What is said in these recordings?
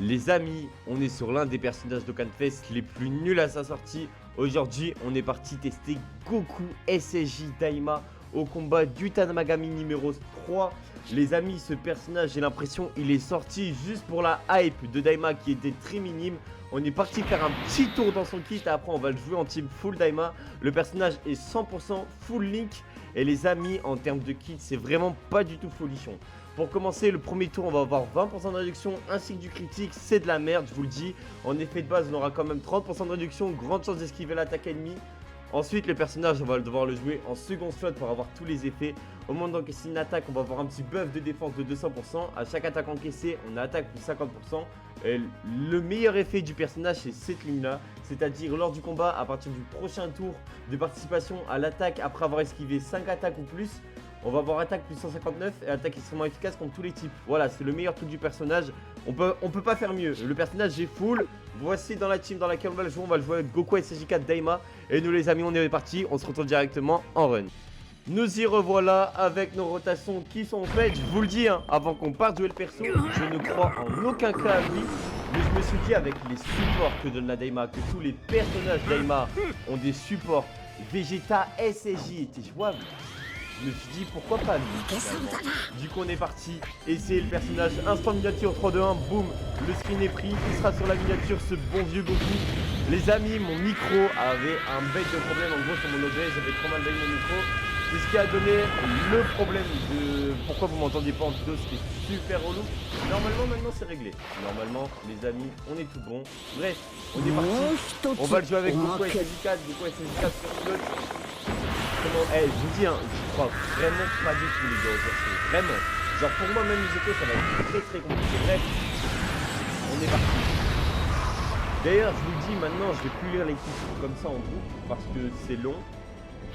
Les amis, on est sur l'un des personnages d'Okanfest les plus nuls à sa sortie. Aujourd'hui, on est parti tester Goku SSJ Daima au combat du Tamagami numéro 3. Les amis, ce personnage, j'ai l'impression il est sorti juste pour la hype de Daima qui était très minime. On est parti faire un petit tour dans son kit et après on va le jouer en team full Daima. Le personnage est 100% full Link. Et les amis, en termes de kit, c'est vraiment pas du tout folichon. Pour commencer, le premier tour, on va avoir 20% de réduction ainsi que du critique. C'est de la merde, je vous le dis. En effet de base, on aura quand même 30% de réduction. Grande chance d'esquiver l'attaque ennemie. Ensuite, le personnage, on va devoir le jouer en second slot pour avoir tous les effets. Au moment d'encaisser une attaque, on va avoir un petit buff de défense de 200%. À chaque attaque encaissée, on attaque plus 50%. Et le meilleur effet du personnage, c'est cette ligne-là. C'est-à-dire, lors du combat, à partir du prochain tour de participation à l'attaque, après avoir esquivé 5 attaques ou plus, on va avoir attaque plus 159 et attaque extrêmement efficace contre tous les types. Voilà, c'est le meilleur truc du personnage. On peut pas faire mieux. Le personnage est full. Voici dans la team dans laquelle on va le jouer. On va le jouer avec Goku SSJ4 Daima. Et nous les amis, on est parti. On se retrouve directement en run. Nous y revoilà avec nos rotations qui sont faites. Je vous le dis, hein, avant qu'on parte jouer le perso, je ne crois en aucun cas à lui. Mais je me suis dit avec les supports que donne la Daima, que tous les personnages Daima ont des supports. Vegeta SSJ était jouable. Je me suis dit pourquoi pas lui. Du coup on est parti essayer le personnage. Instant miniature 3-2-1, boum. Le screen est pris, il sera sur la miniature ce bon vieux Goku. Les amis, mon micro avait un bête de problème. En gros sur mon OBS j'avais trop mal veillé mon micro. C'est ce qui a donné le problème de pourquoi vous m'entendiez pas en vidéo, c'était super relou. Normalement maintenant c'est réglé. Normalement les amis on est tout bon. Bref, on est parti. On va le jouer avec Goku SSJ4, Goku SSJ4 sur slot. Eh, je vous dis, hein, je crois vraiment pas du tout les gars au perso. Vraiment. Genre pour moi même UGT ça va être très très compliqué. Bref, on est parti. D'ailleurs je vous dis maintenant je vais plus lire les titres comme ça en groupe parce que c'est long.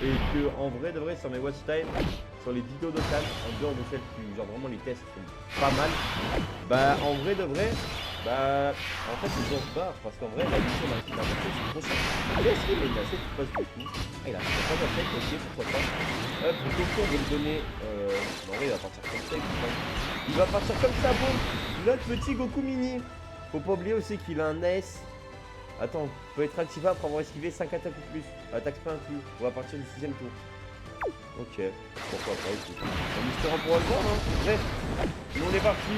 Et que en vrai de vrai sur mes watch time, sur les vidéos d'Okan, en dehors de celles qui genre vraiment les tests sont pas mal. Bah en vrai de vrai, bah en fait les gens se barrent parce qu'en vrai la mission d'un petit avancé c'est trop cher. Allez est-ce qu'il a assez de passe de coup. Ah il a pas d'attaque, ok pourquoi pas. Hop, le Goku on va le donner. En vrai il va partir comme ça, il va partir comme ça, boum. Notre petit Goku mini. Faut pas oublier aussi qu'il a un S. Attends, peut être activé après avoir esquivé 5 attaques ou plus. Attaque pas inclus. On va partir du 6ème tour. Ok, pourquoi pas, écoute. En espérant pouvoir le voir, hein. Bref, on est parti.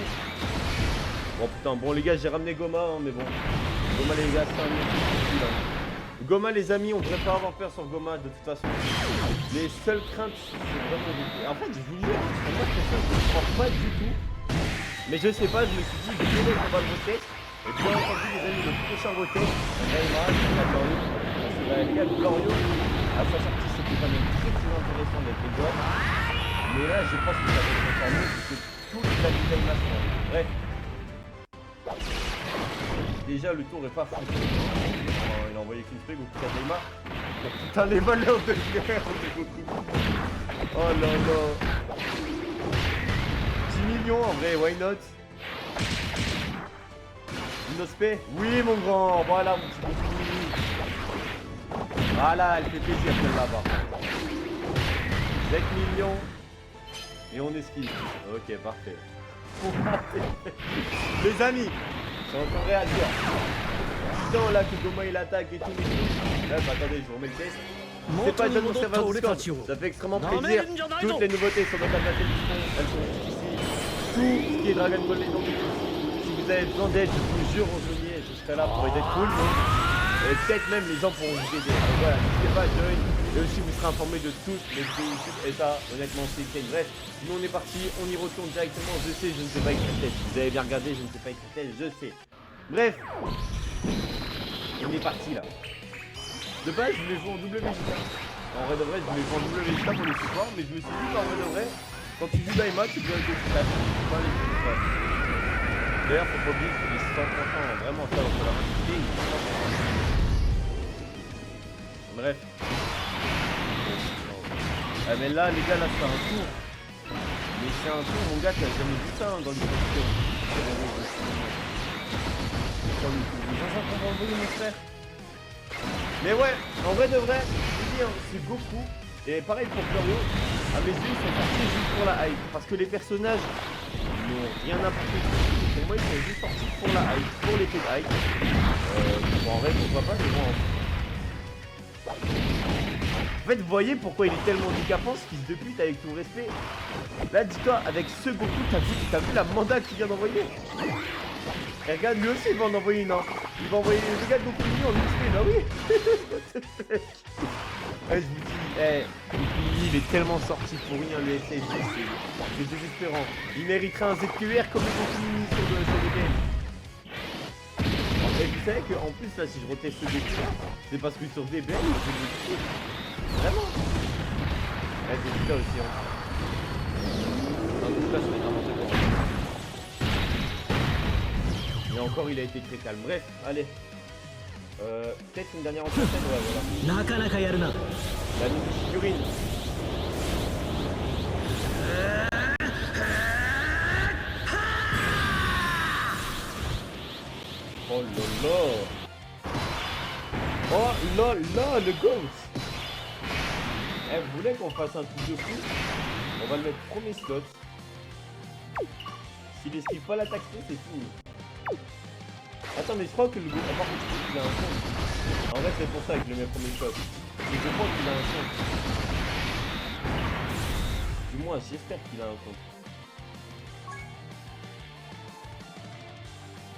Bon putain, bon les gars, j'ai ramené Goma, hein, mais bon. Goma les gars, c'est un mec là. Goma les amis, on devrait pas avoir peur sur Goma de toute façon. Les seules craintes, c'est vraiment des... En fait, je vous jure, moi je ne crois pas du tout. Mais je sais pas, je me suis dit, désolé, on va le retest. Et bien entendu les amis, le prochain retest, Daima, c'est Glorio. À sa sortie c'était quand même très intéressant d'être les gars. Mais là je pense que ça va être encore mieux parce que tous les amis Daima sont en ligne. Bref. Déjà le tour est pas fou. Il a envoyé qu'une spray Goku Daima. Putain les voleurs de guerre de Goku. Oh là là. 10 millions en vrai, why not? Inospé? Oui mon grand, voilà mon petit Goku. Voilà, elle fait plaisir celle-là bas. 7 millions. Et on esquive. Ok, parfait. Les amis, j'ai encore rien à dire. Disant là que Goma il attaque et tout. Bref, attendez, je vous remets le test. C'est pas déjà mon serveur Discord. Ça fait extrêmement plaisir. Toutes les nouveautés sur notre adversaire elles sont ici. Tout ce qui est Dragon Ball Legends est ici. Si vous avez besoin d'aide, je vous jure, rejoignez, je serai là pour aider tout le monde. Et peut-être même les gens pourront vous aider. Donc voilà, n'hésitez pas à join. Et aussi vous serez informé de toutes les vidéos YouTube. Et ça, honnêtement, c'est nickel. Bref, nous on est parti, on y retourne directement. Je sais, je ne sais pas écrire tête. Vous avez bien regardé, je ne sais pas écrire tête, je sais. Bref, on est parti là. De base, je voulais jouer en double Vegeta. En vrai de vrai, je voulais jouer en double Vegeta pour le support. Mais je me suis dit qu'en vrai de vrai, quand tu joues Daima, tu peux aller Vegeta. D'ailleurs, faut pas oublier que les 100%, vraiment ça, on peut la rajouter. Bref. Ah mais là, les gars, là, c'est un tour. Mais c'est un tour, mon gars, t'as jamais vu ça hein, dans les vidéos. Dans le tour. Les gens qu'on va envoyer, mon frère. Mais ouais, en vrai de vrai, je vous dis, hein, c'est Goku. Et pareil pour Glorio. À mes yeux, ils sont partis juste pour la hype. Parce que les personnages n'ont rien n'importe quoi. Pour moi, ils sont juste sortis pour la hype, pour l'effet de hype. Bon, en vrai, pourquoi pas, mais bon. En fait, vous voyez pourquoi il est tellement handicapant, ce fils de pute, avec tout respect. Là, dis-toi, avec ce Goku, t'as vu la manda qu'il vient d'envoyer? Et regarde, lui aussi, il va en envoyer une, hein. Il va envoyer les gars de Goku Mini en XP, bah oui. Je vous dis, Goku il est tellement sorti pour rien, le SSG, c'est désespérant. Il mériterait un ZQR comme le Goku Mini sur le game. Et vous savez qu'en plus, là, si je reteste ce Goku là, c'est parce que sur DBL, c'est vraiment. Ouais, c'est ça aussi, hein. En tout cas, je vais n'importe quoi. Et encore, il a été très calme. Bref, allez. Peut-être une dernière entrée, ouais, voilà. La mini figurine. Oh là là. Oh là là, le ghost. Vous voulez qu'on fasse un truc de fou? On va le mettre premier slot. S'il esquive pas l'attaque, c'est fini. Attends, mais je crois que le gars, par contre, il a un compte. En vrai, c'est pour ça que je le mets premier shot. Mais je crois qu'il a un compte. Du moins, j'espère qu'il a un compte.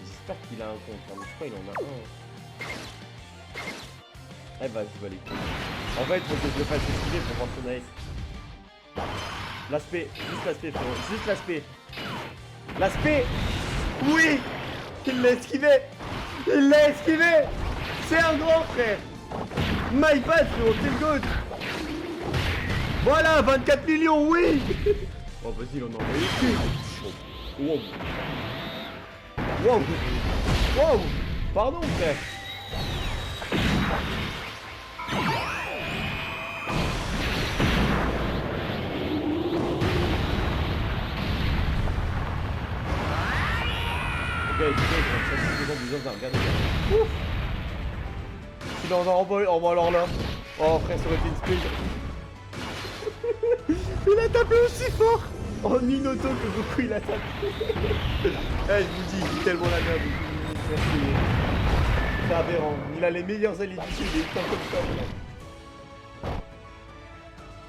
J'espère qu'il a un compte. Mais je crois qu'il en a un. Eh bah, je vais aller. En fait, il faut que je le fasse esquiver pour voir son AS. L'aspect, juste l'aspect, frérot. Juste l'aspect. L'aspect. Oui. Il l'a esquivé. Il l'a esquivé. C'est un grand frère. My bad, frérot, c'est le goat. Voilà, 24 millions, oui. Oh, vas-y, il en a envoyé plus. Wow. Wow. Wow. Pardon, frère. Regardez. Ouf. Il en a envoyé. Oh, bah alors là. Oh, frère, ça aurait été une speed. Il a tapé aussi fort. En une auto que Goku il a tapé. Je vous dis, il est tellement la merde. C'est aberrant. Il a les meilleurs alliés du sud. Il est comme ça.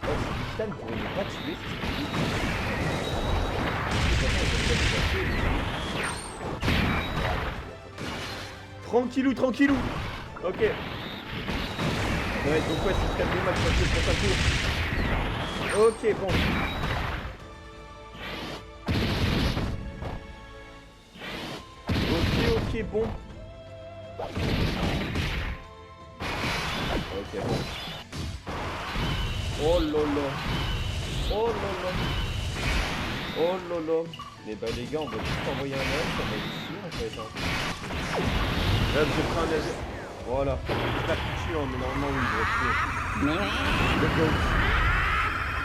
Oh, ce Titan pourrait ne pas tuer. Tranquillou. Ok. Ouais, donc ouais, c'est 4 max pour un tour. Ok, bon. Ok, bon. Ok, bon. Oh lolo. Mais bah les gars, on va juste envoyer un mail, ça va être sûr en fait. Hein. Là, j'ai pris un avion. Voilà. J'espère qu'il tue, hein, mais normalement, oui, il doit tuer. Le goat.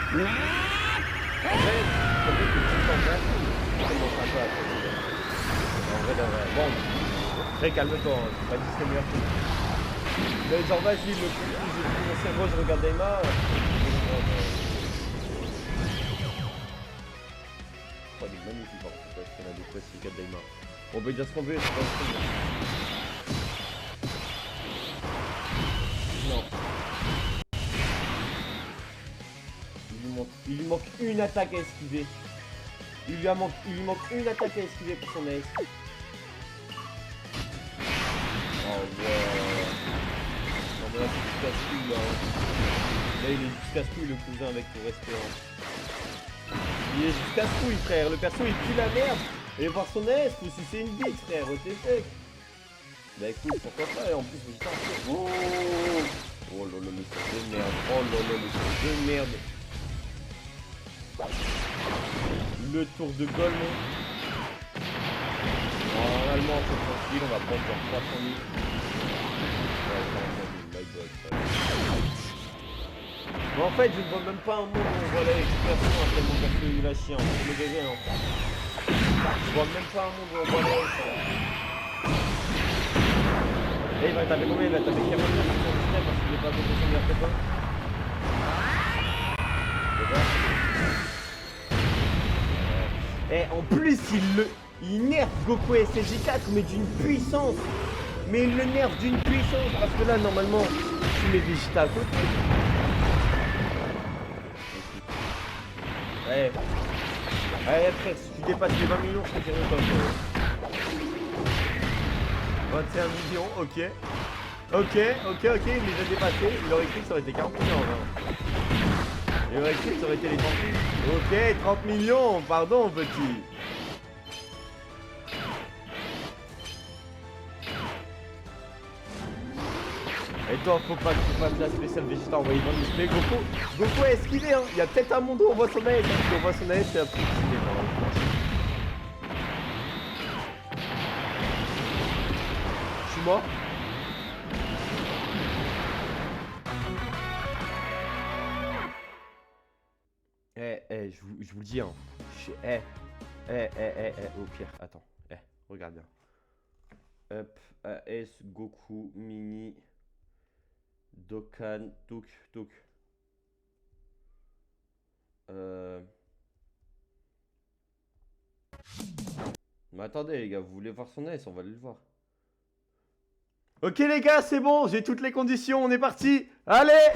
En fait, ça fait que le petit en vert, c'est tellement sympa. En vrai. Bon, très calme-toi, hein. J'ai pas dit que c'était meilleur que lui. Mais genre, vas-y, j'ai pris mon cerveau, je regarde Emma. Oh, il est magnifique, en fait, parce qu'il a des quests, regarde Daima. On peut dire ce qu'on veut, c'est pas ce qu'on veut. Non. Il lui manque une attaque à esquiver. Il lui manque une attaque à esquiver pour son AS. Oh ouais. Non mais là c'est du casse-couille là. Là il est juste casse-couille le cousin avec tout respect. Hein. Il est juste casse-couille frère. Le perso il pue la merde. Et voir son AS, faut sucer une bite frère. OTF. Bah écoute, pourquoi pas, et en plus, putain, oh lolo, le sort de merde, oh lolo, le sort de merde. Le tour de Golemon. Normalement, c'est tranquille, on va prendre pour 300 000. Ouais, 300 000, my god. Mais en fait, je ne vois même pas un monde où on voit la expression tellement qu'elle fait la chien, c'est le bébé, non. Je vois même pas un monde où on voit la et il va taper combien? Il va taper 49 sur son display parce qu'il n'est pas contre son RTP. Et en plus, il nerf Goku SSJ4, mais d'une puissance. Mais il le nerf d'une puissance. Parce que là, normalement, tu mets Vegeta à côté. Ouais. Ouais, frère, si tu dépasses les 20 millions, je te dirais pas. 21 millions, ok. Ok, il les a dépassés. Il aurait écrit que ça aurait été 40 millions. Hein. Il aurait écrit que ça aurait été les 30 millions. Ok, 30 millions, pardon, petit. Et toi, faut pas que tu fasses la spéciale Vegeta envoyée dans le display. Goku a esquivé, hein. Il y a peut-être un monde où on voit son aide. Si on voit son aide, c'est un peu stylé. Je suis mort. Je vous le dis, hein. Au pire, attends. Regarde bien. Hop, AS, Goku, Mini, Dokkan, Dok. Mais attendez les gars, vous voulez voir son AS, on va aller le voir. Ok les gars, c'est bon, j'ai toutes les conditions, on est parti. Allez,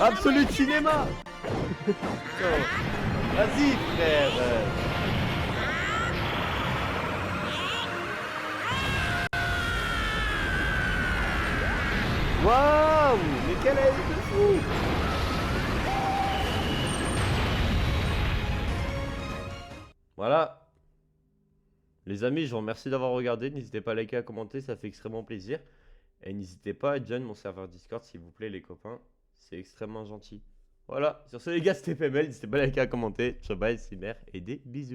Absolute Cinéma. Vas-y frère. Waouh, mais quelle aile de fou. Voilà. Les amis, je vous remercie d'avoir regardé. N'hésitez pas à liker, à commenter, ça fait extrêmement plaisir. Et n'hésitez pas à join mon serveur Discord s'il vous plaît les copains. C'est extrêmement gentil. Voilà, sur ce les gars, c'était PML. N'hésitez pas à liker, à commenter. Ciao, bye, c'est mère et des bisous.